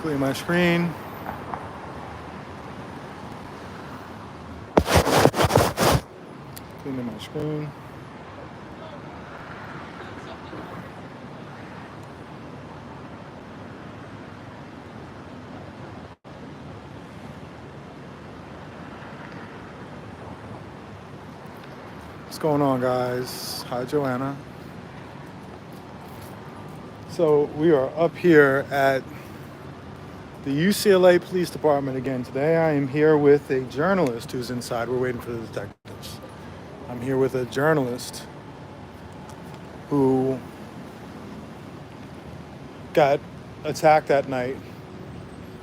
Clear my screen. Cleaning my screen. What's going on, guys? Hi, Joanna. So we are up here at the UCLA Police Department again today. I am here with a journalist who's inside. We're waiting for the detectives. I'm here with a journalist who got attacked that night,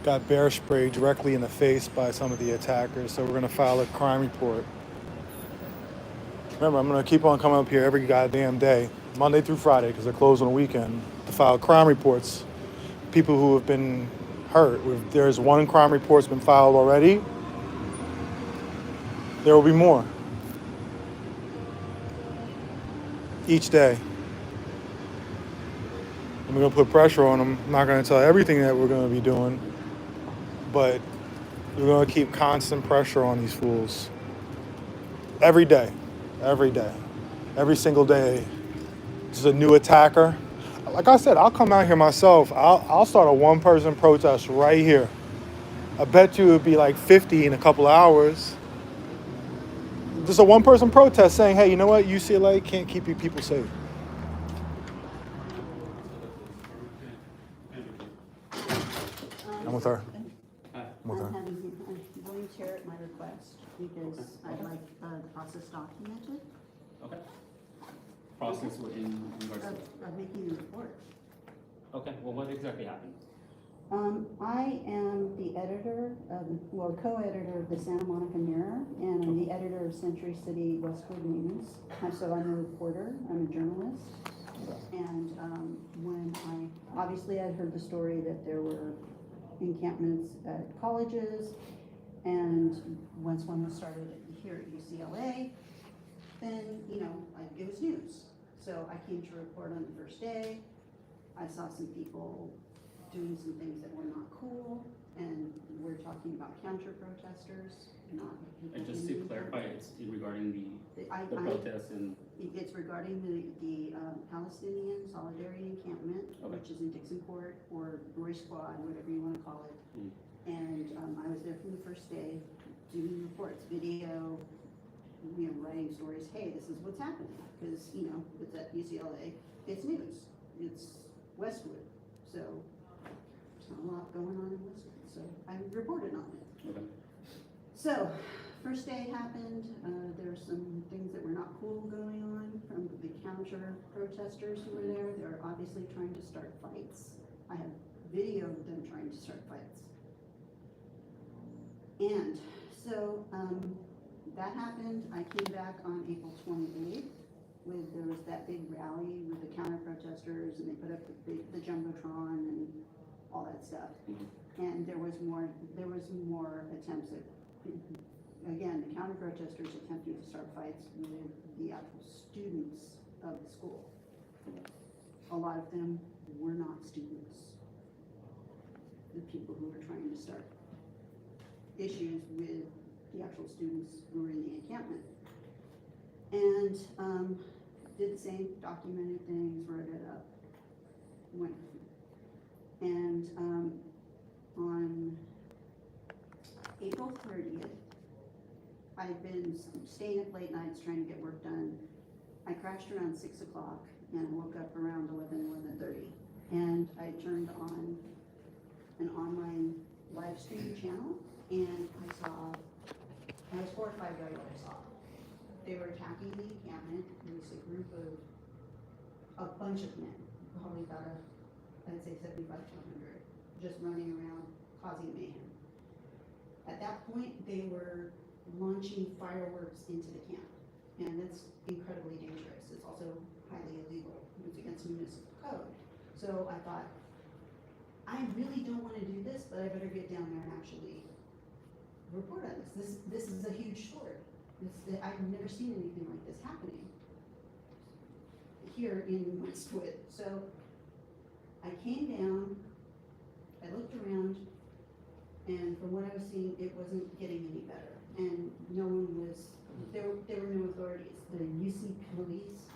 got bear sprayed directly in the face by some of the attackers. So we're going to file a crime report. Remember, I'm going to keep on coming up here every goddamn day, Monday through Friday, because they're closed on the weekend, to file crime reports. People who have been hurt. There's one crime report's been filed already. There will be more each day. And we're going to put pressure on them. I'm not going to tell everything that we're going to be doing, but we're going to keep constant pressure on these fools. Every day. Every single day. There's a new attacker. Like I said, I'll come out here myself. I'll start a one-person protest right here. I bet you it would be like 50 in a couple hours. Just a one-person protest saying, hey, you know what? UCLA can't keep you people safe. I'm with her. I'm going to share at my request because I'd like the process documented. Okay. Process in regards to? Of making the report. Okay, well, what exactly happened? I am the editor, co-editor of the Santa Monica Mirror, and I'm the editor of Century City Westwood News. So I'm a reporter, I'm a journalist. And when obviously I heard the story that there were encampments at colleges, and once one was started here at UCLA, then, it was news. So I came to report on the first day. I saw some people doing some things that were not cool, and we're talking about counter-protesters, not people. And just to clarify, it's regarding the protests and... It's regarding the Palestinian Solidarity Encampment, okay, which is in Dixonport, or Roy Squad, whatever you want to call it. And I was there from the first day, doing reports, video, writing stories. Hey, this is what's happening, because it's at UCLA, it's news, it's Westwood, so there's not a lot going on in Westwood, so I reported on it. Okay. So first day happened. There were some things that were not cool going on from the counter protesters who were there. They're obviously trying to start fights. I have video of them trying to start fights. And so that happened. I came back on April 28th. There was that big rally with the counter protesters, and they put up the Jumbotron and all that stuff. And there was more attempts at, again, the counter protesters attempting to start fights with the actual students of the school. A lot of them were not students. The people who were trying to start issues with the actual students who were in the encampment. And did the same, documented things, wrote it up, went. And on April 30th, I've been staying up late nights trying to get work done. I crashed around 6 o'clock and woke up around 11:30. And I turned on an online live stream channel, and I was horrified by what I saw. They were attacking the encampment. There was a group of a bunch of men, probably about I'd say 75 to 100, just running around causing mayhem. At that point, they were launching fireworks into the camp, and that's incredibly dangerous. It's also highly illegal. It's against municipal code. So I thought, I really don't want to do this, but I better get down there and actually report on this. This is a huge story. I've never seen anything like this happening here in Westwood. So I came down at I looked around, and from what I was seeing, it wasn't getting any better. And no one was, there were no authorities. The UC police,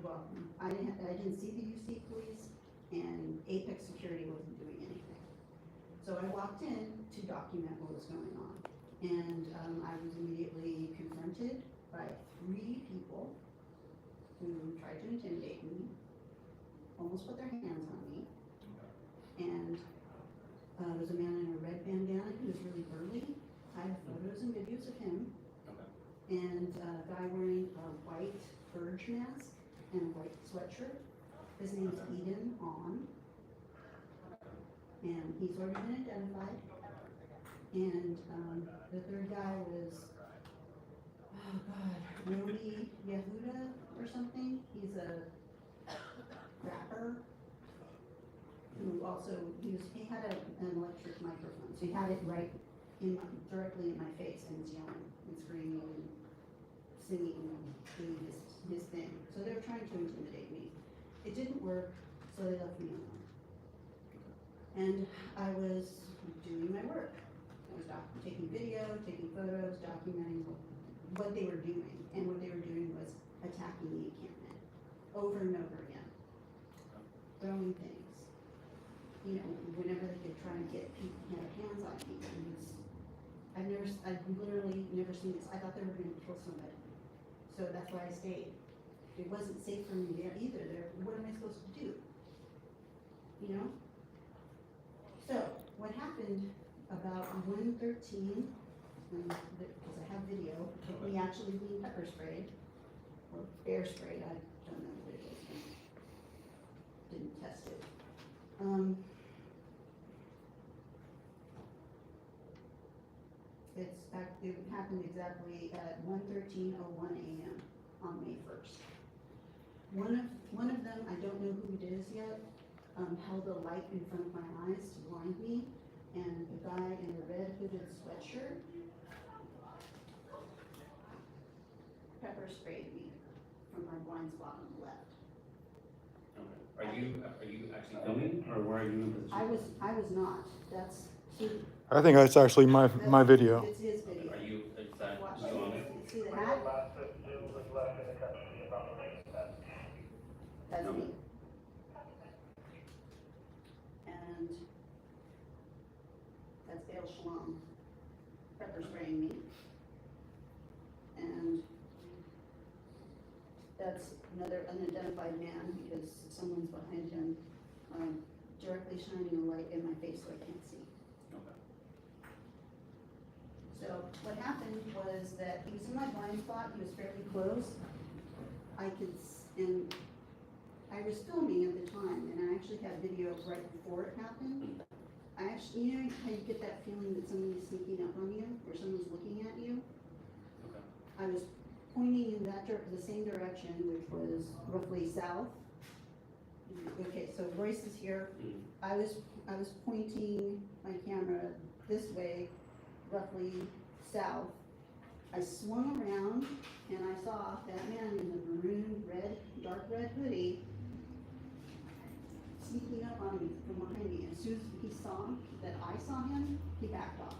well, I didn't see the UC police, and Apex Security wasn't doing anything. So I walked in to document what was going on. And I was immediately confronted by 3 people who tried to intimidate me, almost put their hands on me. And there was a man in a red bandana who was really burly. I have photos and videos of him. And a guy wearing a white purge mask and a white sweatshirt. His name's Eden On. And he's already been identified. And the third guy was, oh God, Rody Yehuda or something. He's a rapper who also, he had an electric microphone. So he had it right directly in my face and was yelling and screaming and singing and doing his thing. So they were trying to intimidate me. It didn't work, so they left me alone. And I was doing my work. I was taking video, taking photos, documenting what they were doing. And what they were doing was attacking the encampment over and over again. Throwing things. You know, whenever they could try and get people to have hands on me. I've literally never seen this. I thought they were going to kill somebody. So that's why I stayed. It wasn't safe for me there either. What am I supposed to do? You know? So, what happened about 1:13, because I have video, of me actually being pepper sprayed, or bear sprayed, I don't know what it is. Didn't test it. It happened exactly at 1:13:01 a.m. on May 1st. One of them, I don't know who it is yet, held a light in front of my eyes to blind me, and the guy in the red hooded sweatshirt pepper sprayed me from my blind spot on the left. Okay. Are you actually filming, or where are you in position? I was not. That's I think that's actually my video. It's his video. Is that Watch you on it? See the hat? That's me. And that's Dale Shalom pepper spraying me. And that's another unidentified man because someone's behind him, directly shining a light in my face so I can't see. Okay. So what happened was that he was in my blind spot, he was fairly close. And I was filming at the time, and I actually had video right before it happened. You know how you get that feeling that somebody's sneaking up on you, or someone's looking at you? Okay. I was pointing in the same direction, which was roughly south. Okay, so Royce is here. I was pointing my camera this way, roughly south. I swung around and I saw that man in the maroon red, dark red hoodie sneaking up on me from behind me. As soon as he saw that I saw him, he backed off.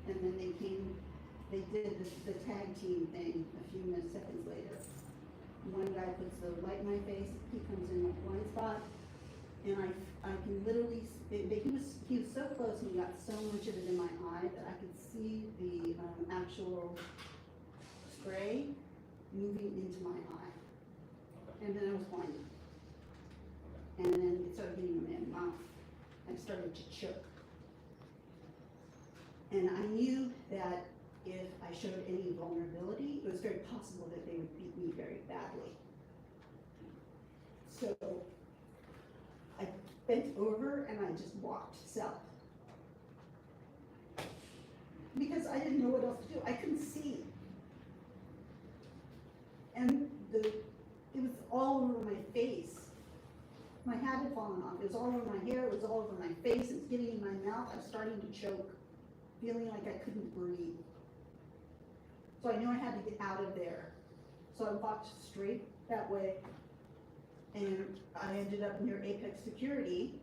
And then they did the tag team thing a few seconds later. One guy puts the light in my face, he comes in my blind spot, and I can literally, he was so close and he got so much of it in my eye that I could see the actual spray moving into my eye. And then I was blinded. And then it started getting in my mouth. I started to choke. And I knew that if I showed any vulnerability, it was very possible that they would beat me very badly. So I bent over and I just walked south. Because I didn't know what else to do. I couldn't see. And it was all over my face. My hat had fallen off. It was all over my hair. It was all over my face. It was getting in my mouth. I was starting to choke, feeling like I couldn't breathe. So I knew I had to get out of there. So I walked straight that way, and I ended up near Apex Security,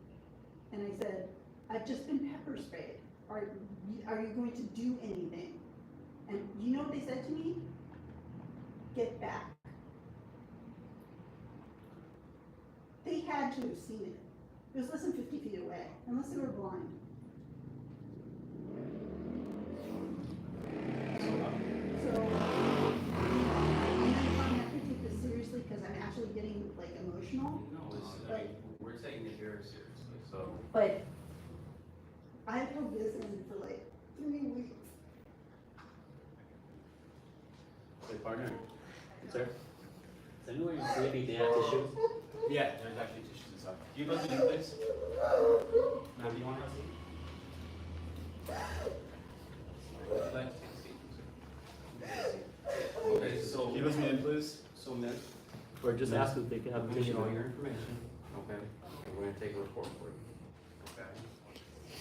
and I said, I've just been pepper sprayed. Are you going to do anything? And you know what they said to me? Get back. They had to have seen it. It was less than 50 feet away, unless they were blind. So, I'm gonna have to take this seriously because I'm actually getting like emotional. No, I mean, we're taking it very seriously, so. But I've held this in for like 3 weeks. Say partner. Sir? Is there anywhere you see anything they have tissue? Yeah, there's actually tissues inside. Do you go to the place? Now, do you want to see? Okay, so. Can you listen in, please? So, Nick, Or just ask if they can have I'm a gonna get tissue. all your information, okay? And we're gonna take a report for you, okay?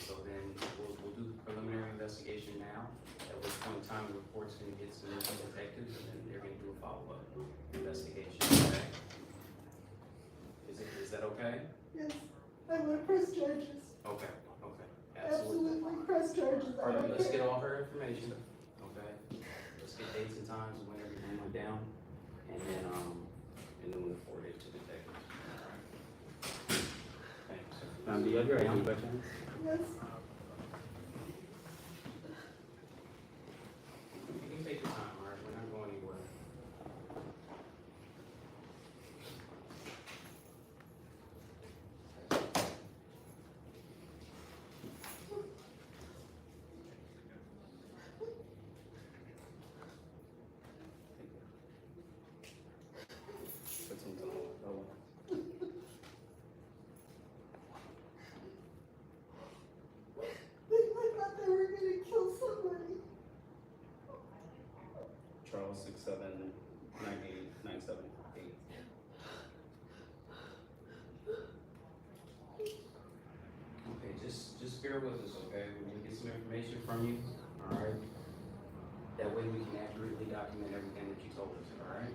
So then we'll do the preliminary investigation now, at which point in time the report's gonna get submitted to detectives and then they're gonna do a follow-up investigation, okay? Is that okay? Yes, I want to press charges. Okay, absolutely. Absolutely press charges. All right, let's get all her information, okay? Let's get dates and times when everything went down, and then we'll forward it to the detectives. All right. Thank you, sir. Do you have your ID by chance? Yes. You can take your time, all right? We're not going anywhere. That's what I'm talking about. I thought they were gonna kill somebody. Charles 6798978. Okay, just bear with us, okay? We're gonna get some information from you, all right? That way we can accurately document everything that you told us, all right?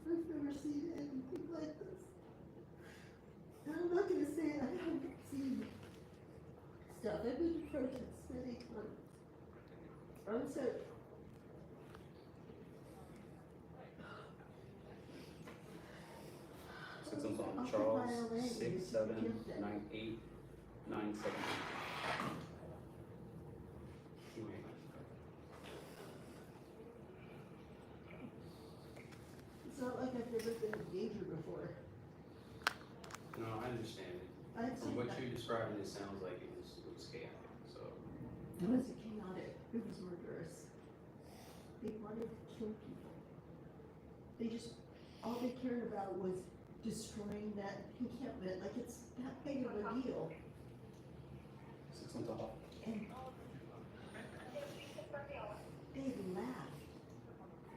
I've never seen anything like this. And I'm not gonna say I haven't seen stuff. I've been to protests many times. I'm sorry. Six on Charles 6798978. It's not like I've never been in danger before. No, I understand it. I've From seen what that. you're describing, it sounds like it was chaotic, so. It was chaotic. It was murderous. They wanted to kill people. They just, all they cared about was destroying that encampment, like it's that big of a deal. 6 on top. And they laughed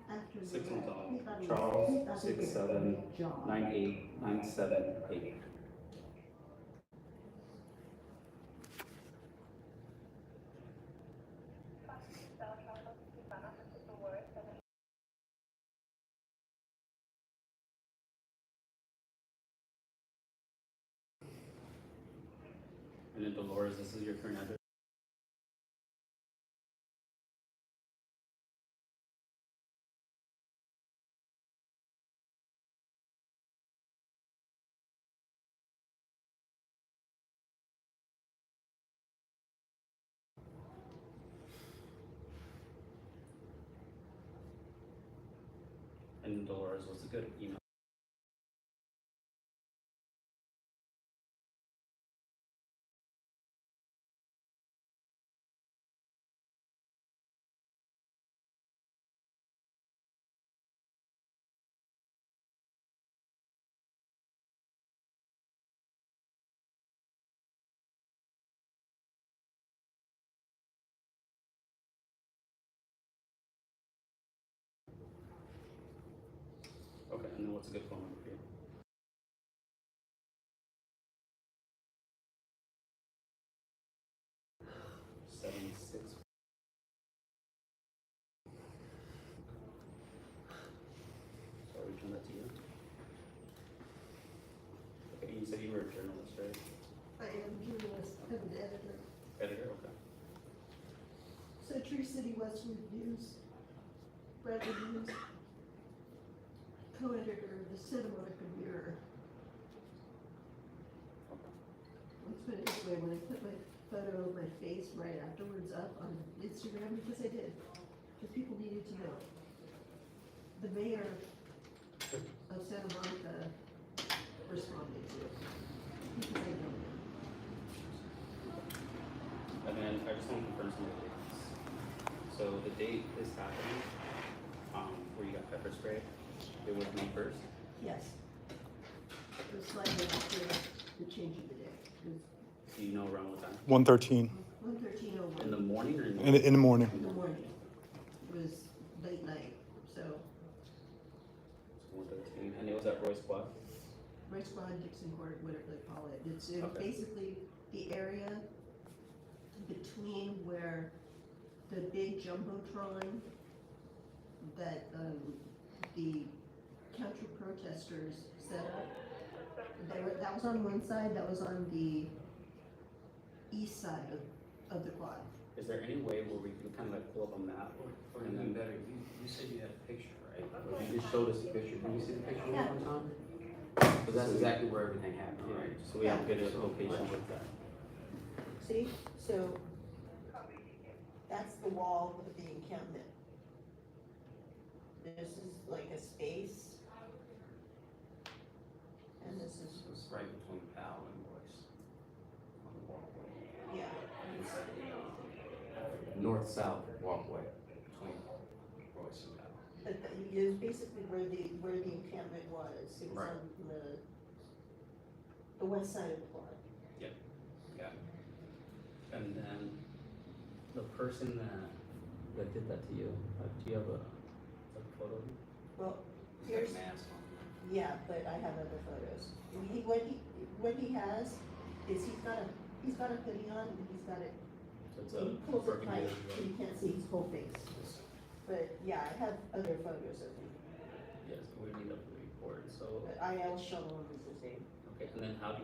after the 6 on wreck. top. They thought it was- Charles they thought they did a great job. 6798978. And then Dolores, this is your current address? And Dolores, what's a good email? Okay, and then what's a good phone number for you? said you were a journalist, right? I am journalist, I'm an editor. Editor, okay. Century City Westwood News, Bradley News, co-editor of the Santa Monica Mirror. Let's put it this way, when I put my photo of my face right afterwards up on Instagram, because I did, because people needed to know. The mayor of Santa Monica responded to it, because I don't know. And then I just want to confirm some of the dates. So the date is happening, where you got pepper spray, it was May 1st. Yes. It was slightly after the change of the day. It was Do you know around what time? 113 In the morning or in the in the morning. In the morning. It was late night, so 113, and it was at Royce Squad? Rice Squad, Dixon Court, whatever they call it. It's Okay. basically the area between where the big jumbotron that the counter protesters set up. That was on one side, that was on the east side of the quad. Is there any way where we can kind of like pull up a map? Or even better, you said you had a picture, right? Or you just showed us the picture, can we see the picture Yeah. one time? Because that's exactly where everything happened, right? So we have to get a location with that. See, so that's the wall of the encampment. This is like a space. And this is, It's right between Powell and Royce. On the walkway. yeah, It's like the north-south walkway between Royce and Powell. but it was basically where the encampment was. It was Right. on the west side of the quad. Yeah. And then the person that did that to you, do you have a photo of him? Well, He's got here's, a mask on. yeah, but I have other photos. What he has is he's got a hoodie on and he's got it, So it's he a pulls it tight, burgundy. so you can't see his whole face. But yeah, I have other photos of him, Yes, we need that for the report, so, but I'll show him is his name. okay, and then how do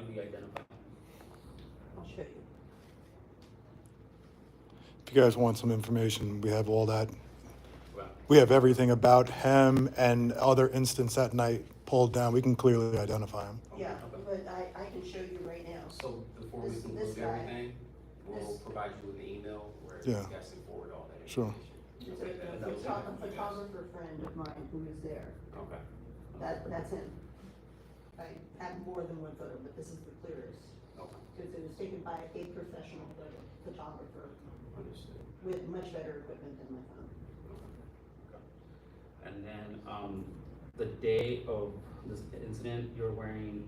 we identify him? I'll show you. If you guys want some information, we have all that. Well, We have everything about him and other incidents that night pulled down. We can clearly identify him. Yeah, Okay. but I can show you right now. So before we This conclude guy. everything, we'll This- provide you with an email where Yeah. you guys can forward all that Sure. information. It's Okay, a that was it. photographer friend of mine who was there. Okay. That's him. I have more than one photo, but this is the clearest, Okay, because it was taken by a professional photographer understood. with much better equipment than my phone. and then, the day of this incident, you're wearing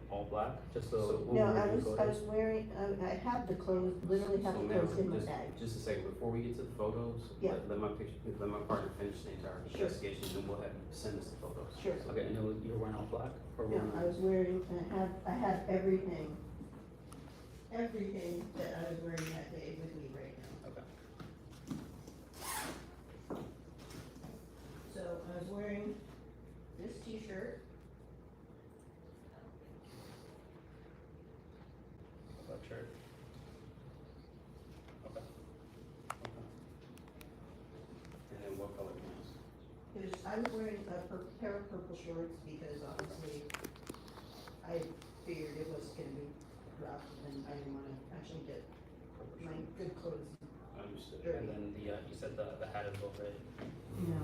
all black, just so. when No, we're I reading was photos? wearing, I have the clothes, literally have So the ma'am, clothes in my just- bag. Just a second, before we get to the photos, Yeah. let my partner finish the entire Sure. investigation, and we'll have you send us the photos. Sure. Okay, and you were wearing all black, or? No, I was wearing, I have everything that I was wearing that day with me right now. Okay. So I was wearing this t-shirt, Black shirt. Okay. And then what color pants? I was wearing a pair of purple shorts because obviously I figured it was gonna be rough and I didn't wanna actually get my good clothes. Understood. Dirty. And then you said the hat is all red. No,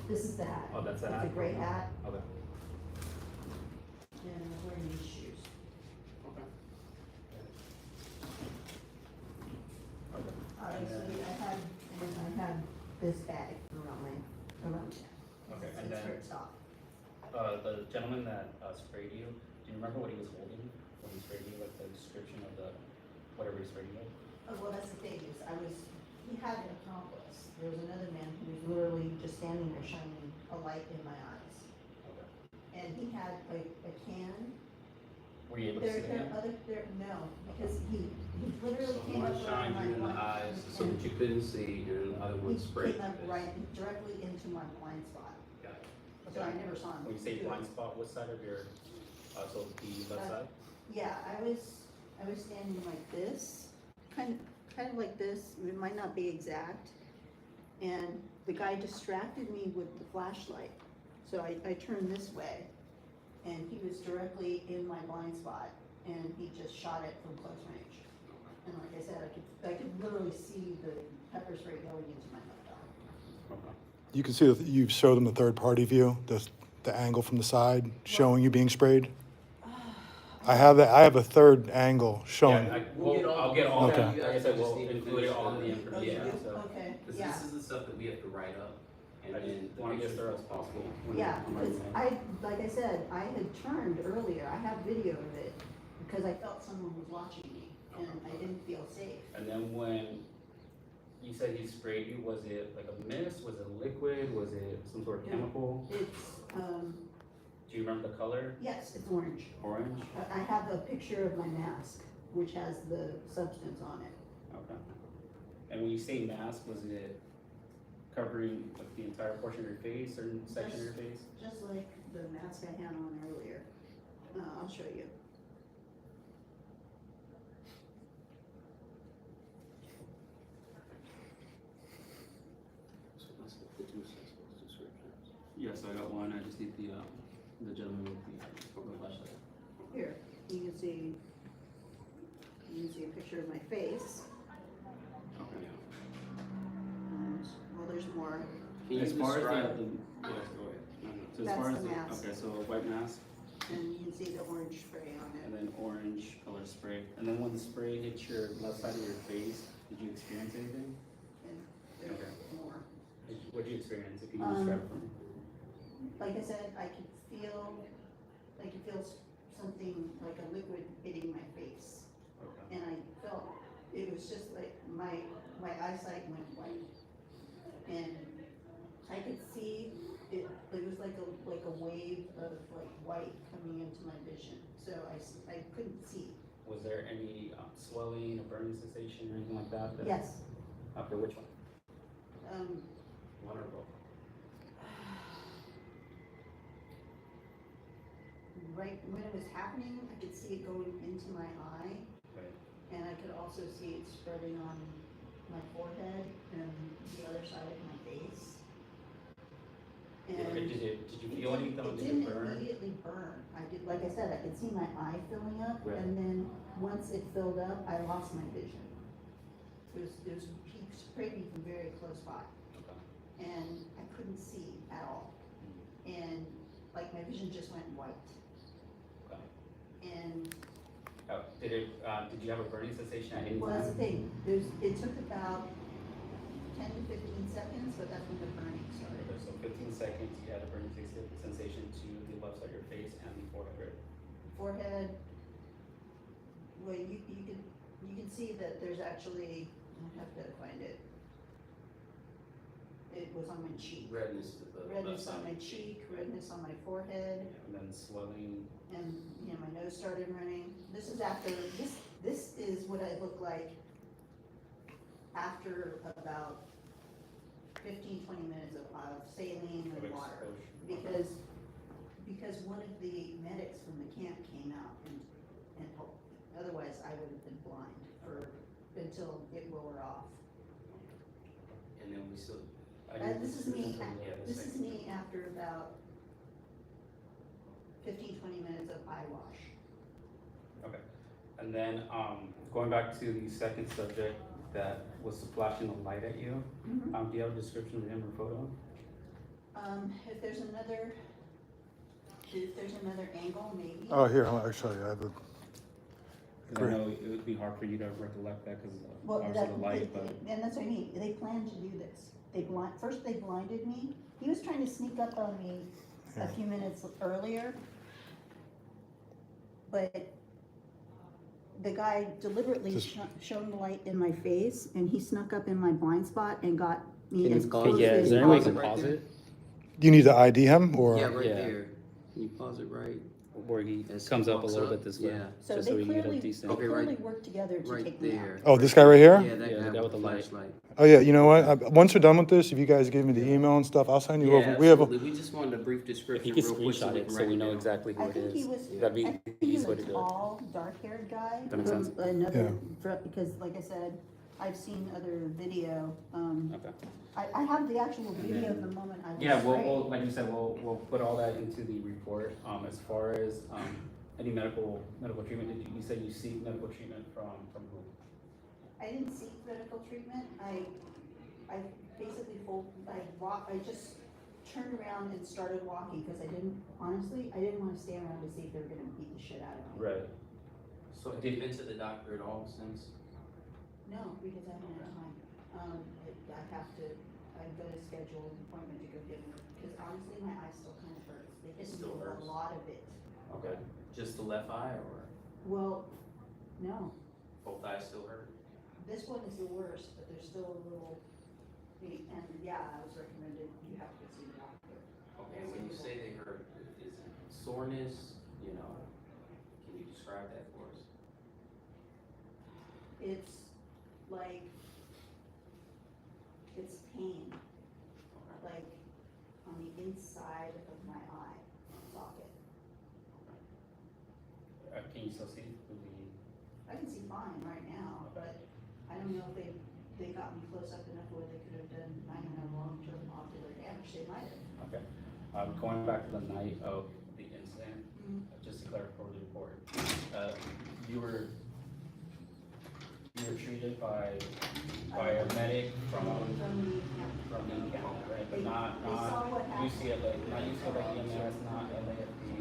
this is the hat. Oh, that's the hat? It's a gray hat Okay. and I'm wearing these shoes. Okay. Okay. Obviously, I had this bag around my neck. Okay, So and it then- hurts off. The gentleman that sprayed you, do you remember what he was holding when he sprayed you, like the description of whatever he sprayed you with? Oh, well, that's the thing, is he had an accomplice. There was another man who was literally just standing there shining a light in my eyes. Okay. And he had a can. Were you able to see the hand? No, because he literally So came up one right shined you in the my eyes so that you couldn't see, and the other one He sprayed. came up you. right directly into my blind spot. Got it. So I never saw him. When you say do it. blind spot, what side of your So the left side? Yeah, I was standing like this, kind of like this, it might not be exact. And the guy distracted me with the flashlight. So I turned this way, and he was directly in my blind spot, and he just shot it from close range. And like I said, I could literally see the pepper spray going into my left eye. Okay. You can see that you showed them the third-party view, the angle from the side showing you being sprayed. I have a third angle showing. Yeah, We'll get all I'll get all Okay. that. Like I said, just we'll need to include it finish all in the the- information, Yeah. so. Okay, Because yeah. this is the stuff that we have to write up, and I then. just wanna get as thorough as possible. when Yeah, I'm because writing like I said, I had turned earlier, I have video of it, because I felt someone was watching me, and I didn't feel safe. it. And then when you said he sprayed you, was it like a mist, was it liquid, was it some sort of Yeah. chemical? It's, Do you remember the color? yes, it's orange. Orange? I have a picture of my mask, which has the substance on it. Okay. And when you say mask, was it covering like the entire portion of your face, certain section of your face? Just like the mask I had on earlier. I'll show you. Yeah, so I got one, I just need the gentleman with the flashlight. Here, you can see a picture of my face. Okay. And, well, there's more. Can you As far as describe? the, yes, go ahead. No, no. So as That's far the as mask. okay, so white mask And you can see the orange spray on and it. then orange color spray. And then when the spray hit your left side of your face, did you experience anything? And there's Okay. more. What did you experience, if you can describe it for me? Like I said, I could feel something like a liquid hitting my face. Okay. And I felt, it was just like my eyesight went white. And I could see it was like a wave of like white coming into my vision. So I couldn't see. Was there any swelling or burning sensation or anything like that? Yes. Okay, which one? One or both? Right when it was happening, I could see it going into my eye, Okay. and I could also see it spreading on my forehead and the other side of my face. And Did you feel anything? it Did didn't it burn? immediately burn. Like I said, I could see my eye filling up, Right. and then once it filled up, I lost my vision. He sprayed me from very close by, Okay. and I couldn't see at all. And like my vision just went white. Okay. And Did you have a burning sensation at any well, that's the time? thing, it took about 10 to 15 seconds, but that's when the burning started. Okay, so 15 seconds, you had a burning sensation to the left side of your face and the forehead, right? Forehead, well, you can see that there's actually, I have to find it. It was on my cheek. Redness to the left Redness side on of my your cheek, redness on my forehead, And then swelling. and, my nose started running. This is after, this is what I look like after about 15, 20 minutes of saline of and water. exposure. Because one of the medics from the camp came out and helped me. Otherwise, I would have been blind until it wore off. And then we still. This is me, Yeah, the this is second. me after about 15, 20 minutes of eye wash. Okay. And then, going back to the second subject that was flashing the light at you, do you have a description of him or photo? If there's another angle, maybe. Oh, here, I'll show you. I have a, Because I know it would be hard for you to recollect that because Well, obviously the light, but. and that's what I mean, they planned to do this. First they blinded me. He was trying to sneak up on me a few minutes earlier. But the guy deliberately Just- shone the light in my face, and he snuck up in my blind spot and got me Can you as pause close it? as Is there any way you possible. can pause it? you need to ID him, or? Yeah, right Yeah. there. Can you pause it right? where he As he comes up a walks little up, bit this way. yeah. So Just they so we can get a clearly, decent. they Okay, right- clearly work together to Right take me out. there. Oh, this guy right here? Yeah, that Yeah, guy the guy with the with the light. flashlight. Oh yeah, you know what? Once we're done with this, if you guys give me the email and stuff, I'll send you Yeah, over. We have a, absolutely. We just wanted a brief If you description could real quick so screenshot we it can so write we it know down. exactly who I it think he is. was, That'd be I the think he was easiest way a to do it. tall, dark-haired guy. That makes sense. Another, because like I said, I've seen other video, Okay. I have the actual video of the moment I was Yeah, we'll, sprayed. like you said, we'll put all that into the report. As far as any medical treatment, did you say you seek medical treatment from who? I didn't seek medical treatment, I basically I just turned around and started walking, because honestly, I didn't wanna stay around to see if they were gonna beat the shit out of me. Right. So have you been to the doctor at all since? No, because I haven't had time. I've got to schedule an appointment to go get them, because honestly, my eye still kind of hurts. They just Still do a hurts? lot of it. Okay. Just the left eye or Well, no, both eyes still hurt? this one is the worst, but there's still a little, and yeah, I was recommended, you have to go see the doctor. Okay, and when you say they hurt, is it soreness, you know, can you describe that for us? It's like, it's pain, like on the inside of my eye socket. Can you still see? I can see fine right now, but I don't know if they got me close up enough where they could have done, I don't know, long-term ocular damage, they might have. Okay. Going back to the night of the incident, just to clarify the report, you were treated by a medic from the county, right? But not They saw what happened. UCLA, not UCLA EMS, not LAFD,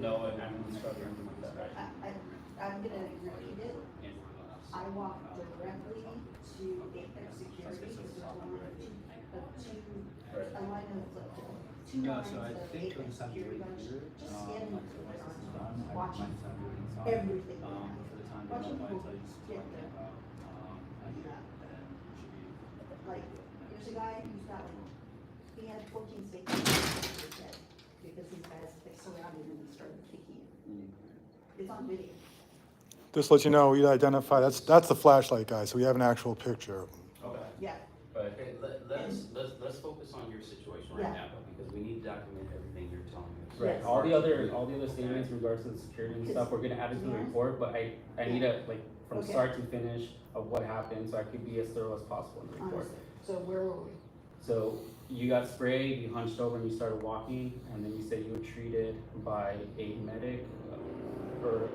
no ambulance truck or anything like that, right? I'm gonna repeat it, I walked directly to Apex Security, because there's one of two Yeah, lines so I of think Apex on Saturday Security guards, here, just standing like with the their license is arms done, out, watching my son really saw everything. for the time being, Watching I'll people tell you just get talking there. about, and then should be. Like, there's a guy who's got like, he had 14 states in his head, because these guys, they surrounded him and started kicking him. It's on video. just to let you know, we identify, that's the flashlight guy, so we have an actual picture of him. Okay. Yeah, But Okay, let's focus on your situation right Yeah. now, though, because we need to document everything you're telling us. right, Yes. all the other statements in regards to the security and stuff, we're gonna add it to the Yeah. report, but I need a, like, from Okay. start to finish of what happened, so I could be as thorough as possible in the report. honestly. So where were we? So you got sprayed, you hunched over and you started walking, and then you said you were treated by a medic, or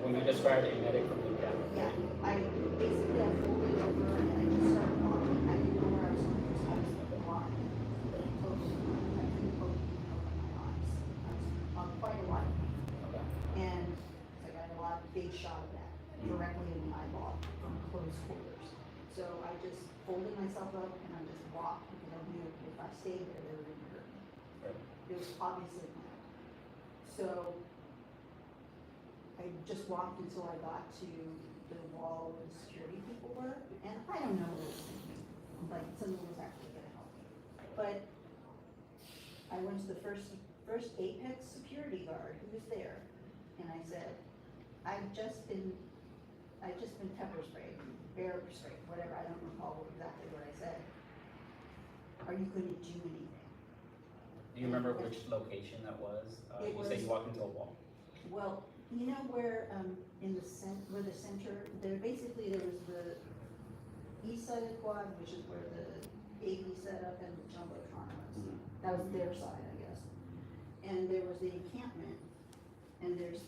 when you described a medic from the county. Yeah, I basically, I folded over and I just started walking. I didn't know where I was going, so I was walking. Totally, I couldn't open my eyes. I was on quite a lot. Okay. And I got a lot, big shot of that directly in the eyeball from close quarters. So I just folded myself up and I just walked, because I knew if I stayed there, they were gonna hurt me. Right. It was obviously planned. So I just walked until I got to the wall where the security people were, and I don't know what I was thinking, like someone was actually gonna help me. But I went to the first Apex security guard who was there, and I said, I've just been pepper sprayed, bear sprayed, whatever, I don't recall exactly what I said. Are you gonna do anything? Do you remember which location that was? It You said was- you walked into a wall. Well, you know where, where the center, there was the east side of the quad, which is where the AV setup and the jumbotron was. That was their side, I guess. And there was the encampment, and there's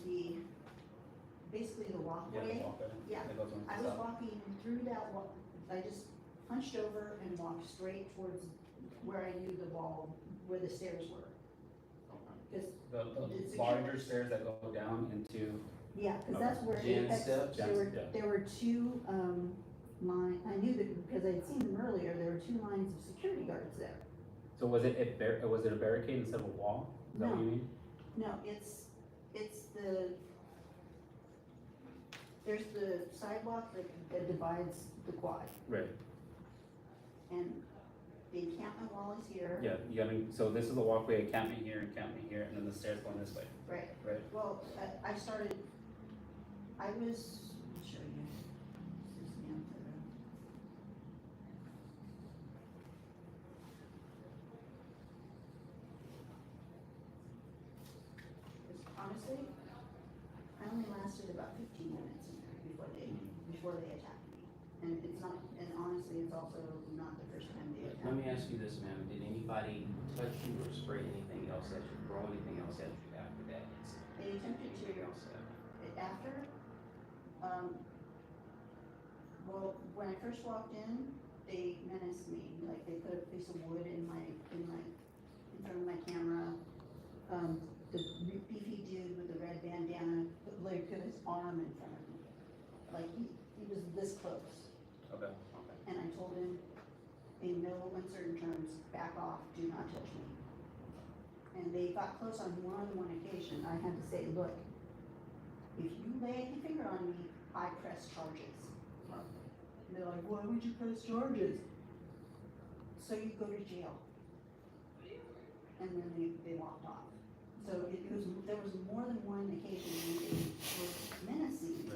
basically the walkway. Yeah, That goes on I the was south. walking through that wall, I just hunched over and walked straight towards where I knew the wall, where the stairs were. Cause, The It's larger secure. stairs that go down into, yeah, cause that's where Jan Apex, steps? Yeah. there were two, I knew that, because I'd seen them earlier, there were two lines of security guards there. so was it a barricade instead of a wall? Is that what you No. mean? No, there's the sidewalk that divides the quad, Right. and the encampment wall is here. Yeah, you gotta, so this is the walkway, encampment here, and then the stairs going this way, Right, right? well, I started, I was, let me show you. This is the photo. Because honestly, I only lasted about 15 minutes in there before they attacked me. And it's not, and honestly, it's also not the first time they attacked Let me. me ask you this, ma'am, did anybody touch you or spray anything else at you, throw anything else at you after that incident? They attempted to, Anything else happened? after, well, when I first walked in, they menaced me, like they put a piece of wood in front of my camera. The beefy dude with the red bandana put his arm in front of me, like he was this close. Okay. And I told him, in no uncertain terms, back off, do not touch me. And they got close on more than one occasion. I had to say, look, if you lay a finger on me, I press charges. And they're like, why would you press charges? So you go to jail. And then they walked off. So there was more than one occasion when they were menacing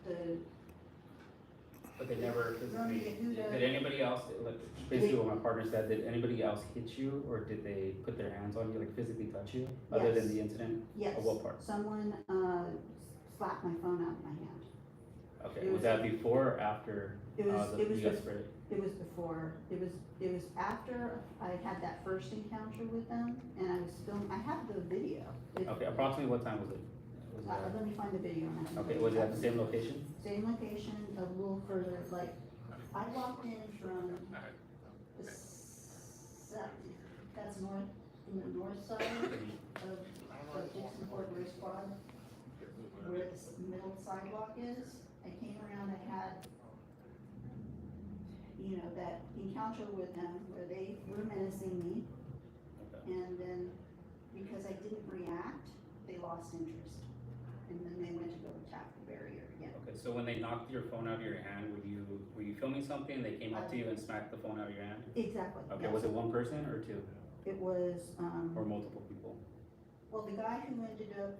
the. But they never physically, Yehuda. did anybody else, like, basically what my partner said, did anybody else hit you, or did they put their hands on you, like physically touch you, other than Yes. the incident? Yes. Of what part? Someone slapped my phone out of my hand. Okay, It was was- that before or after, It was, the, it was, you got sprayed? it was before, it was after I had that first encounter with them, and I was filming, I have the video. Okay, approximately what time was it? Was it, Let me find the video and I can okay, tell was you. it at the same location? Same location, a little further, like, I walked in from the that's north, from the north side of Dixon Fort Race Quad, where this middle sidewalk is. I came around, I had, that encounter with them where they were menacing me. Okay. And then, because I didn't react, they lost interest. And then they went to go attack the barrier again. Okay, so when they knocked your phone out of your hand, were you filming something, they came up to you and smacked the phone out of your hand? Exactly. Okay, yes. was it one person or two, It was, or multiple people? well, the guy who ended up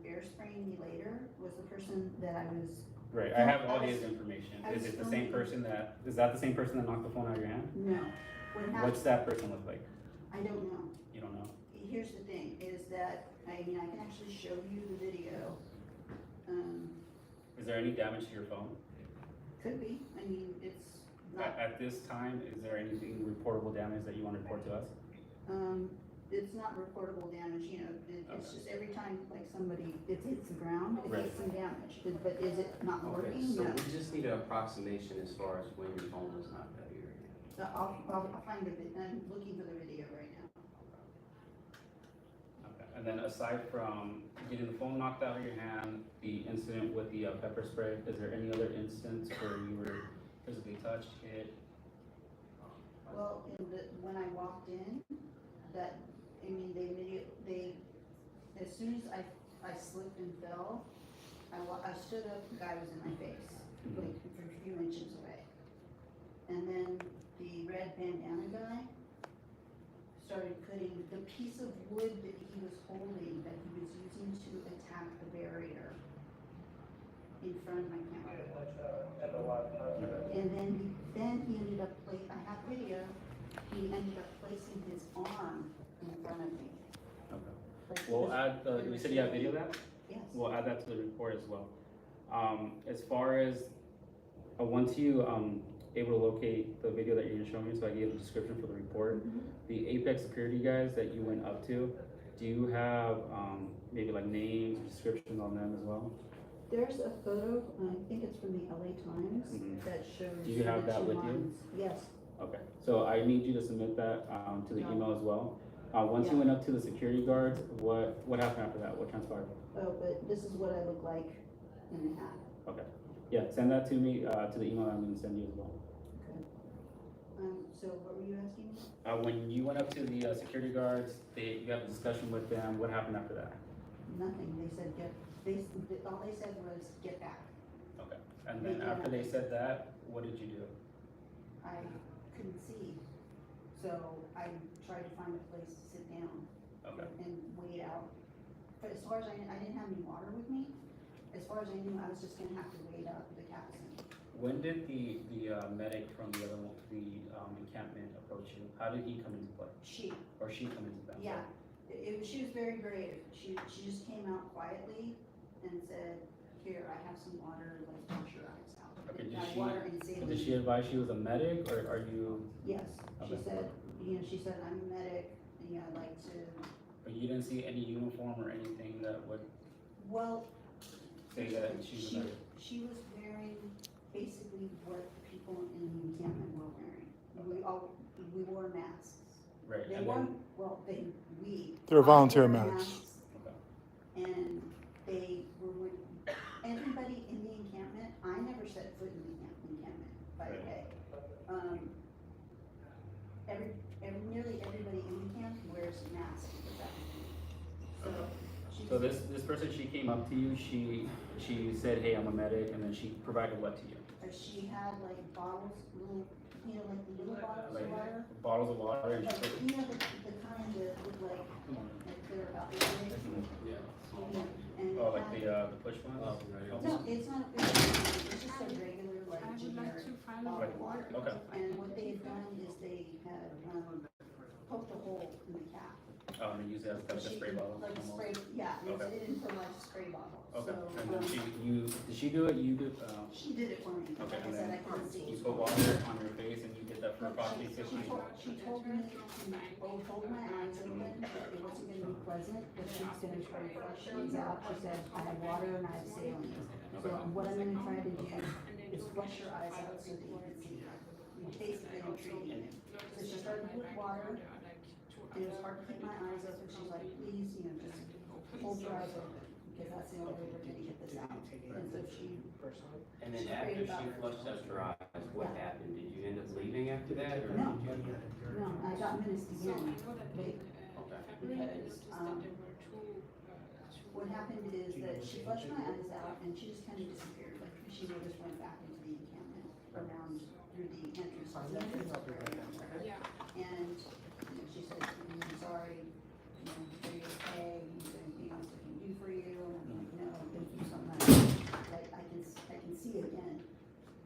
bear spraying me later was the person that I was, Right, No, I have all I was- his information. I Is was it the same filming- person is that the same person that knocked the phone out of your hand? no. What happened, What's that person look like? I don't know. You don't know? Here's the thing, is that, I can actually show you the video. Is there any damage to your phone? Could be, it's not, At this time, is there anything reportable damage that you want to report to us? it's not reportable damage, it's just every time, like, somebody, it hits the ground, it Right. gets some damage. But is it not Okay, working? so No. we just need an approximation as far as when your phone was knocked out of your hand. So I'll find I'm looking for the video right now. Okay. And then aside from getting the phone knocked out of your hand, the incident with the pepper spray, is there any other instance where you were physically touched, hit? Well, when I walked in, they as soon as I slipped and fell, I stood up, the guy was in my face, like a few inches away. And then the red bandana guy started putting the piece of wood that he was holding, that he was using to attack the barrier, in front of my camera. And then he ended up I have video, he ended up placing his arm in front of me. Okay. Like he We'll was- add, you said you have video of that? Yes. We'll add that to the report as well. As far as, once you, able to locate the video that you're gonna show me, so I gave a description for the report, Mhm. the Apex security guys that you went up to, do you have, maybe like names, descriptions on them as well? There's a photo, I think it's from the LA Times, Mhm. that shows. Do you have the that two with you? lines. Yes, Okay, so I need you to submit that, to the Yeah. email as well. Once you Yeah. went up to the security guards, what happened after that? What transpired? but this is what I look like in the hat. Okay, yeah, send that to me, to the email I'm gonna send you as well. Okay. So what were you asking me? When you went up to the, security guards, you had a discussion with them, what happened after that? Nothing, they said all they said was, get back. Okay, and then after they said that, what did you do? I couldn't see. So I tried to find a place to sit down Okay. and wait out. But as far as I didn't have any water with me. As far as I knew, I was just gonna have to wait out the captain. When did the medic from the other encampment approach you? How did he come into play, She, or she come into play? yeah, she was very brave. She just came out quietly and said, here, I have some water, like wash your eyes out. Okay, I have water and saline. Did she advise she was a medic, or are you? Yes, she Okay. said, she said, I'm a medic, I'd like to, But you didn't see any uniform or anything that would well, say that she's a medic? she was wearing basically what people in the encampment were wearing. We wore masks. Right. They And weren't, then, well, They're volunteer I wore masks. okay. And they were with everybody in the encampment. I never set foot in the encampment, by the way. Nearly everybody in the camp wears masks. So this person, she came up to you, she said, hey, I'm a medic, and then she provided what to you? She had like bottles, little, like the little bottles Like of water. bottles of water, and she Like, said, the kind that look like they're about this big. And oh, it like had- the push ones? No, it's not, it's just a regular, like, generic bottle of water. Okay. And what they had done is they had, poked a hole in the cap. Oh, and use it as like a spray bottle? Like a almost. spray, yeah, and Okay. it didn't feel like a spray bottle. Okay, So, and then did she do it, you did, she did it for me. okay, Like I and said, then I couldn't see. you put water on your face, and you did that for approximately 15 minutes? She told me to hold my eyes open, that it wasn't gonna be pleasant, but she was gonna try to flush things out. She said, I have water and I have saline. So what I'm gonna try to do is flush your eyes out so that you can see. Basically, I'm treating it. So she started with water, and it was hard to keep my eyes open. She's like, please, just hold your eyes open, because that's the only way we're gonna get this out. And so she, And then after she flushed out your eyes, what happened? Did you end up leaving after that, or No. did you? no, I got menaced again, Okay. because, what happened is that she flushed my eyes out and she just kind of disappeared, like she just went back into the encampment around through the entrance. And, she said, I'm sorry, are you okay, is there anything else I can do for you? And I'm like, no, thank you so much, I can see again.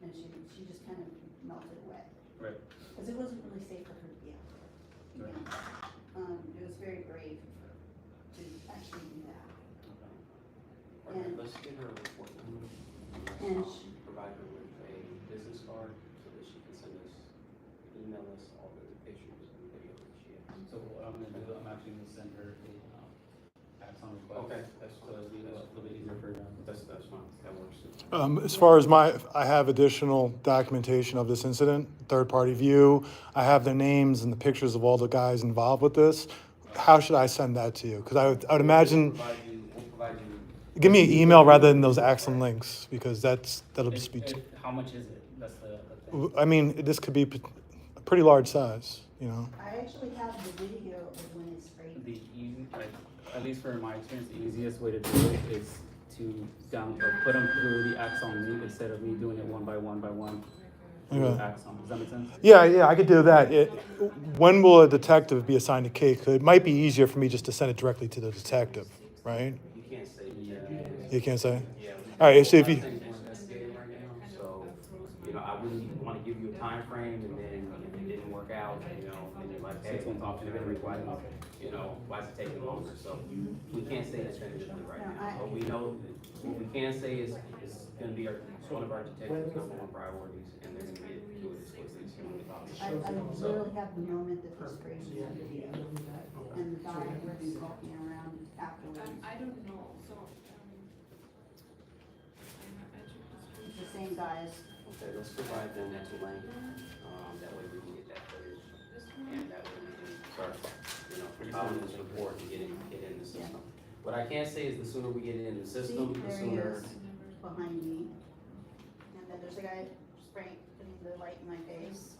And she just kind of melted away. Right. Because it wasn't really safe for her to be out there. It was very brave to actually do that. All right, let's get her a report number. And Provide her with a business card so that she can send us, email us all the pictures and video that she has. So what I'm gonna do, I'm actually gonna send her a, Axon request. Okay, that's So it'll be a little bit easier for her. That's fine, that works. As far as I have additional documentation of this incident, third-party view. I have the names and the pictures of all the guys involved with this. How should I send that to you? Because I would imagine, We'll provide you. give me an email rather than those Axon links, because that'll just be, How much is it? That's the thing. I mean, this could be a pretty large size, I actually have the video of when it sprayed. The easy, at least for my experience, the easiest way to do it is to put them through the Axon link instead of me doing it one by one through Okay. Axon. Does that make sense? Yeah, I could do that. When will a detective be assigned a case? 'Cause it might be easier for me just to send it directly to the detective, right? You can't say Yeah. You can't say? Yeah. All right, so if you, We're investigating right now, so, I wouldn't want to give you a time frame, and then if it didn't work out, and you're like, hey, 6 months off, why is it taking longer? So we can't say definitively right No, now, but we know, what we can say is gonna be one of our detectives' number one priorities, and they're gonna get to it as quickly as humanly I possible. literally have the moment that the spray was on the video, and the guy was walking around afterwards. I don't know, so, It's the same guys. Okay, let's provide them that link, that way we can get that footage, and that way we can start, compiling this report and get it in the system. What I can say is the sooner we get it in the See, system, the there he sooner. is, behind me. And then there's a guy spraying, putting the light in my face.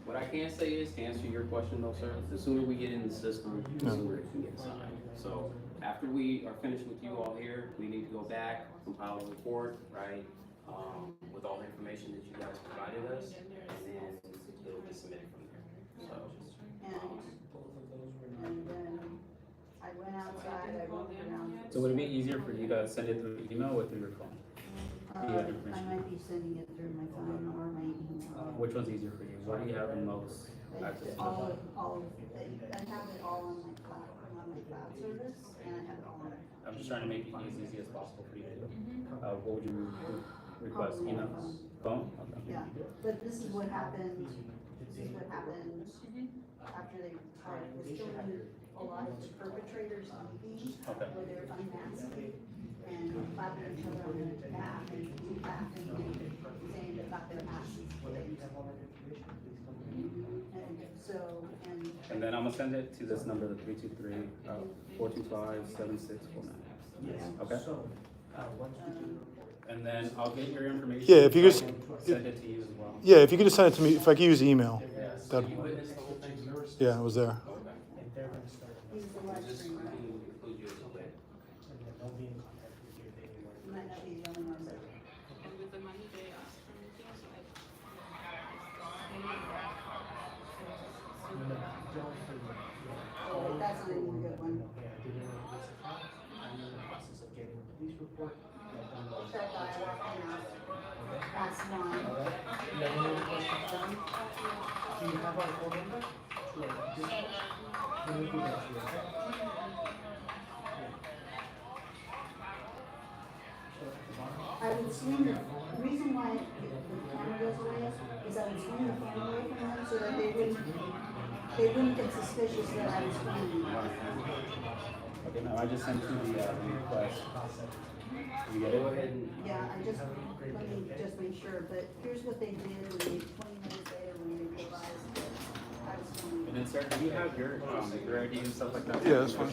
What I can say is, to answer your question though, sir, the sooner we get in the system, the Yeah. sooner it can get signed. So after we are finished with you all here, we need to go back, compile a report, right? with all the information that you guys provided us, and then it'll be submitted from there. So, And then I went outside, I walked around. So would it be easier for you to send it through email or through your phone? I might be sending it through my phone or my email. Which one's easier for you? Where do you have the most access to? I have it all on my cloud, service, and I have it all on. I'm just trying to make it as easy as possible for you to do. What would you request? Email? Phone? Okay. Yeah, but this is what happened, after they retired. We're still in a lot of the perpetrators leaving, Okay. where they're unmasking and clapping each other on the back and laughing and saying they got their asses kicked. And then I'm gonna send it to this number, the 323-425-7649. Okay? And then I'll get your information. Yeah, if you just- Send it to you as well. Yeah, if you could just send it to me, if I could use email. Yes. That, you witnessed the whole thing? yeah, it was there. Okay. He's the live Just streamer. include you as a witness. You might not be the only ones that. And with the money they asked for me, so I. Oh, that's not even a good one. That guy walking out. That's one. I would swing the reason why the camera goes away is I would swing the phone away from them so that they wouldn't get suspicious that I was filming. Okay, no, I just sent you the request. You get it? Go ahead and, Yeah, let me just make sure, but here's what they did, and 20 minutes later when they realized that I was filming. And then, sir, do you have your ID and stuff like that? Yeah, that's fine.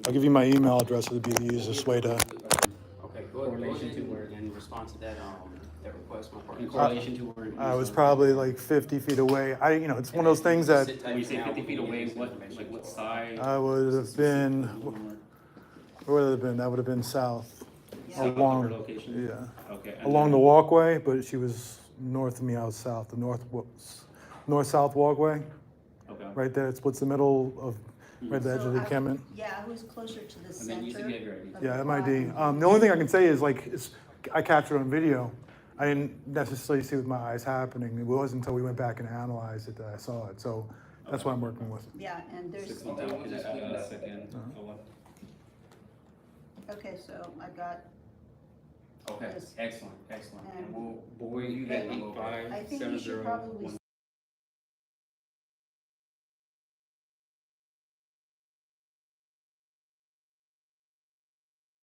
I'll give you my email address. It would be the easiest way to. okay, go ahead and respond to that, that request, my partner. In correlation to where. I was probably like 50 feet away. It's one of those things that When you say 50 feet away, what side? I would have been. Where would it have been? That would have been south. Along, Her location? yeah, Okay. and along the then- walkway, but she was north of me. I was south. The north-south walkway, Okay. right there. It splits the middle of right at the edge of the encampment. Yeah, I was closer to the And center. then you said you had your ID. of Yeah, the that might be. quad. The only thing I can say is I captured on video. I didn't necessarily see with my eyes happening. It wasn't until we went back and analyzed it that I saw it. So that's what I'm working with. Yeah, and there's, 16 down, can I add a second? okay, so I got, Okay, Yes. excellent, excellent. And And- we'll review that and go over it. I think you should probably. 570.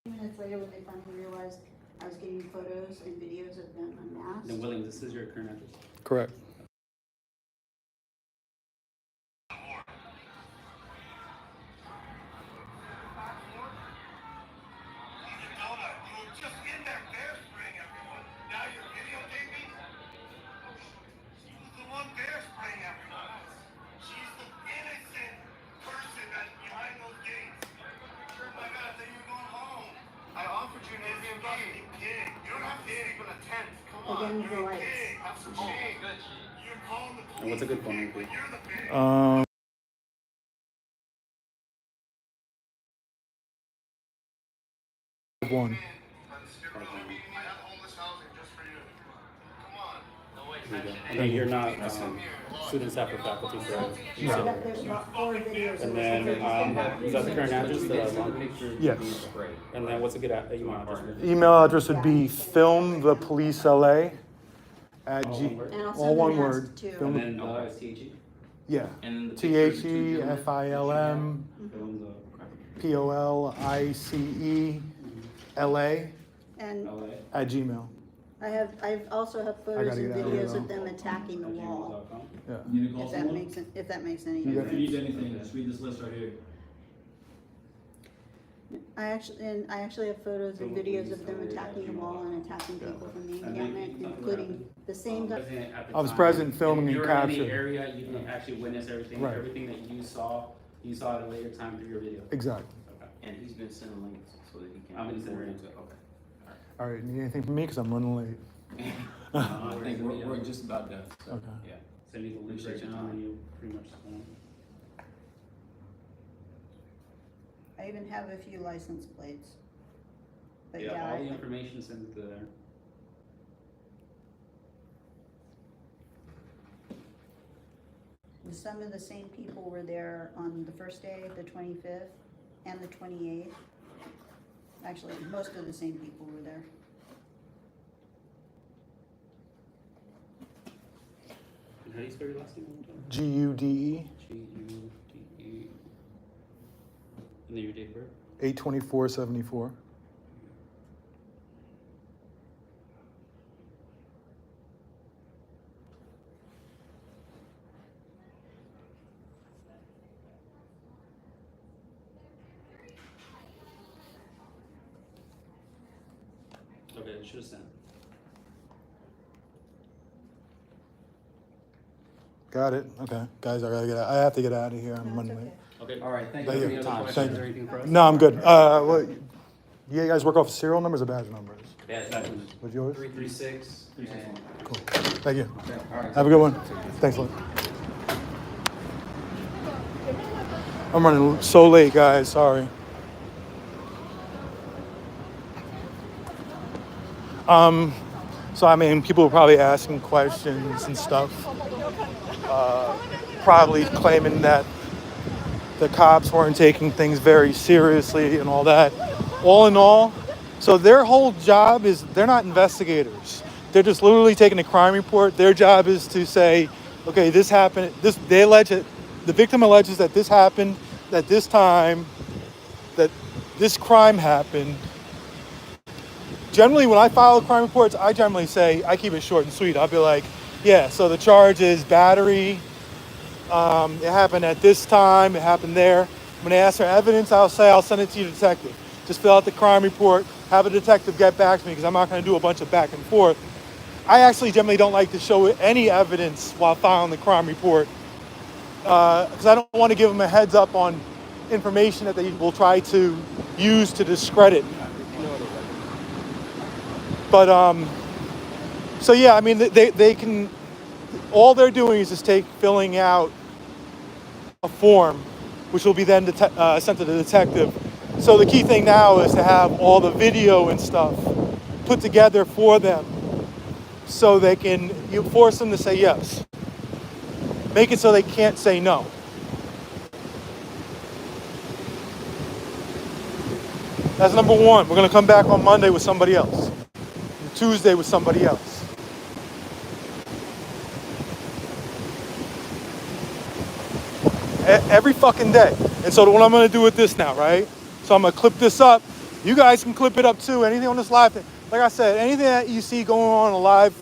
Minutes later, when they finally realized I was getting photos and videos of them unmasked. Then William, this is your current address. Correct. Again, the lights. And what's a good phone number? One. And then you're not student, staff, or faculty for UCLA. There's about 4 videos. And then, is that the current address, the long picture? Yes. And then what's a good email address? Email address would be filmthepolicela at All G. one word? And I'll All send one them word. masked too. Film- And then THE? Yeah. And then the picture of the two gentlemen. THEFILM POLICELA And LA? at Gmail. I've also have photos gotta and get out of here, videos of though. them attacking the wall. gmail.com? Yeah. You need to call If that someone? makes, if that makes any You got If you difference. need anything, just read this list right here. I actually have photos and videos of them attacking the wall and attacking people from the encampment, including the same guy. President at the I was time. present filming and You were in capturing. the area, you can actually witness everything, Right. everything that you saw at a later time through your video. Exactly. Okay. And he's been sending links so that he can. I'm gonna send forward it. it to- Okay. All right, need anything from me? Because I'm running late. I think we're just about done, so, Okay. yeah. Send you the link right now, and you pretty much. I even have a few license plates. But Yeah, yeah, all the I- information sent it to there. some of the same people were there on the first day, the 25th, and the 28th. Actually, most of the same people were there. And how do you spell your last name? GUDE Gude. And then your date of birth? 8/24/74. Okay, it should have sent. Got it. Okay, guys, I have to get out of here. I'm No, it's running okay. late. Okay. All right, thank you Thank for you. your Any other time. questions Thank or you. anything for us? No, I'm good. What? You guys work off serial numbers or badge numbers? Yeah, What's yours? 336 and Cool. Thank you. Okay, all right. Have a good one. Thanks a lot. I'm running so late, guys. Sorry. So I mean, people were probably asking questions and stuff, probably claiming that the cops weren't taking things very seriously and all that. All in all, so their whole job is they're not investigators. They're just literally taking a crime report. Their job is to say, okay, this happened. They allege it. The victim alleges that this happened at this time, that this crime happened. Generally, when I file crime reports, I generally say, I keep it short and sweet. I'll be like, yeah, so the charge is battery. It happened at this time. It happened there. When they ask for evidence, I'll say, I'll send it to your detective. Just fill out the crime report. Have a detective get back to me because I'm not going to do a bunch of back and forth. I actually generally don't like to show any evidence while filing the crime report because I don't want to give them a heads up on information that they will try to use to discredit. But so yeah, I mean they can. All they're doing is just filling out a form, which will be then sent to the detective. So the key thing now is to have all the video and stuff put together for them, so they can you force them to say yes. Make it so they can't say no. That's number one. We're gonna come back on Monday with somebody else. Tuesday with somebody else. Every fucking day. And so what I'm gonna do with this now, right? So I'm gonna clip this up. You guys can clip it up too. Anything on this live thing. Like I said, anything that you see going on a live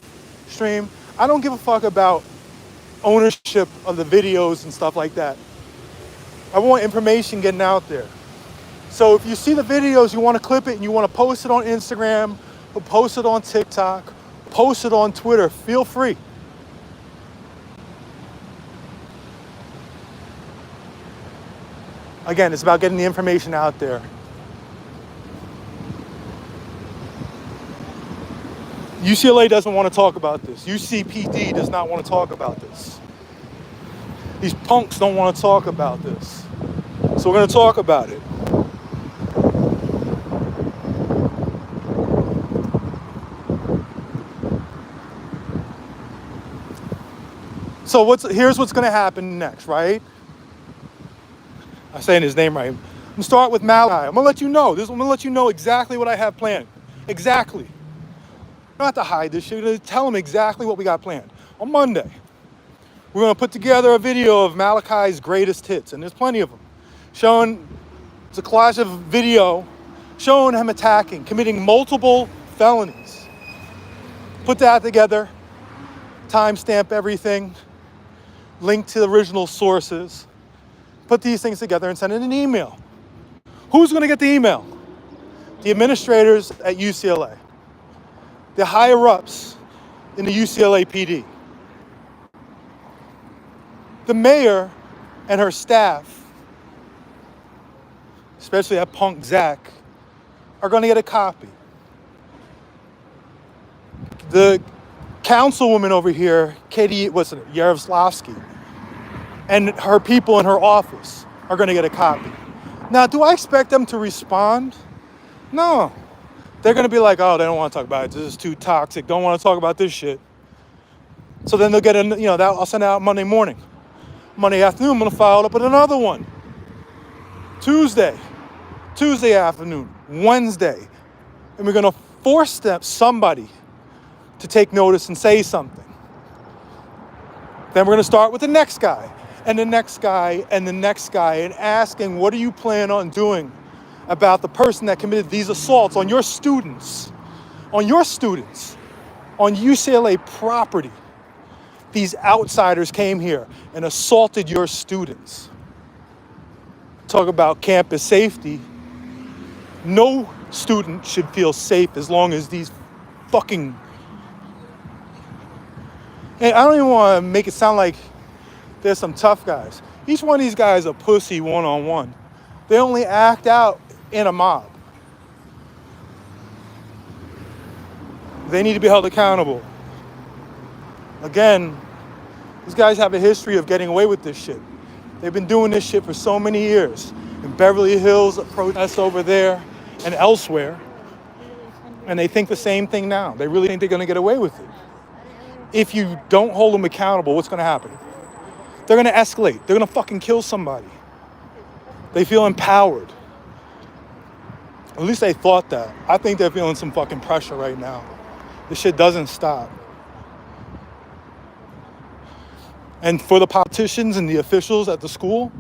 stream, I don't give a fuck about ownership of the videos and stuff like that. I want information getting out there. So if you see the videos, you want to clip it and you want to post it on Instagram, or post it on TikTok, post it on Twitter, feel free. Again, it's about getting the information out there. UCLA doesn't want to talk about this. UCPD does not want to talk about this. These punks don't want to talk about this. So we're going to talk about it. So here's what's going to happen next, right? I'm saying his name right. I'm going to start with Malachi. I'm going to let you know. I'm going to let you know exactly what I have planned. Exactly. You don't have to hide this shit. You're going to tell him exactly what we got planned. On Monday, we're going to put together a video of Malachi's greatest hits, and there's plenty of them. It's a collage of video showing him attacking, committing multiple felonies. Put that together, timestamp everything, link to the original sources, put these things together and send in an email. Who's going to get the email? The administrators at UCLA, the higher ups in the UCLA PD. The mayor and her staff, especially that punk Zach, are going to get a copy. The councilwoman over here, Katie, what's it, Yaroslavsky, and her people in her office are going to get a copy. Now, do I expect them to respond? No. They're going to be like, oh, they don't want to talk about it. This is too toxic. Don't want to talk about this shit. So then they'll get, I'll send it out Monday morning. Monday afternoon, I'm going to follow up with another one. Tuesday afternoon, Wednesday. And we're going to force somebody to take notice and say something. Then we're going to start with the next guy, and the next guy, and the next guy, and asking, what do you plan on doing about the person that committed these assaults on your students, on UCLA property? These outsiders came here and assaulted your students. Talk about campus safety. No student should feel safe as long as these fucking... And I don't even want to make it sound like there's some tough guys. Each one of these guys a pussy one-on-one. They only act out in a mob. They need to be held accountable. Again, these guys have a history of getting away with this shit. They've been doing this shit for so many years. In Beverly Hills, protests over there and elsewhere. And they think the same thing now. They really think they're going to get away with it. If you don't hold them accountable, what's going to happen? They're going to escalate. They're going to fucking kill somebody. They feel empowered. At least they thought that. I think they're feeling some fucking pressure right now. This shit doesn't stop. And for the politicians and the officials at the school,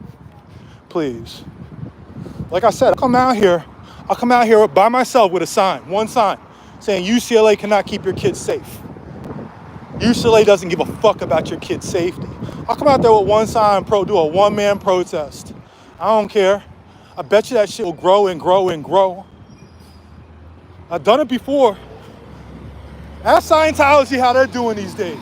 please. Like I said, I'll come out here by myself with a sign, one sign, saying UCLA cannot keep your kids safe. UCLA doesn't give a fuck about your kids' safety. I'll come out there with one sign, do a one-man protest. I don't care. I bet you that shit will grow and grow and grow. I've done it before. Ask Scientology how they're doing these days.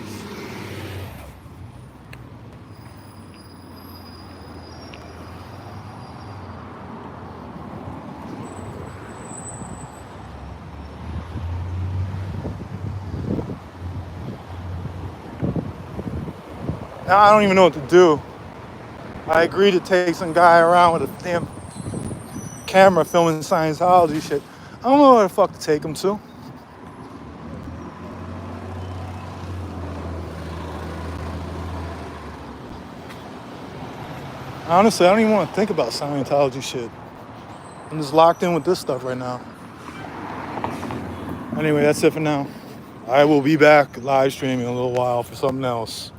Now I don't even know what to do. I agreed to take some guy around with a damn camera filming Scientology shit. I don't know where the fuck to take him to. Honestly, I don't even want to think about Scientology shit. I'm just locked in with this stuff right now. Anyway, that's it for now. I will be back live streaming in a little while for something else.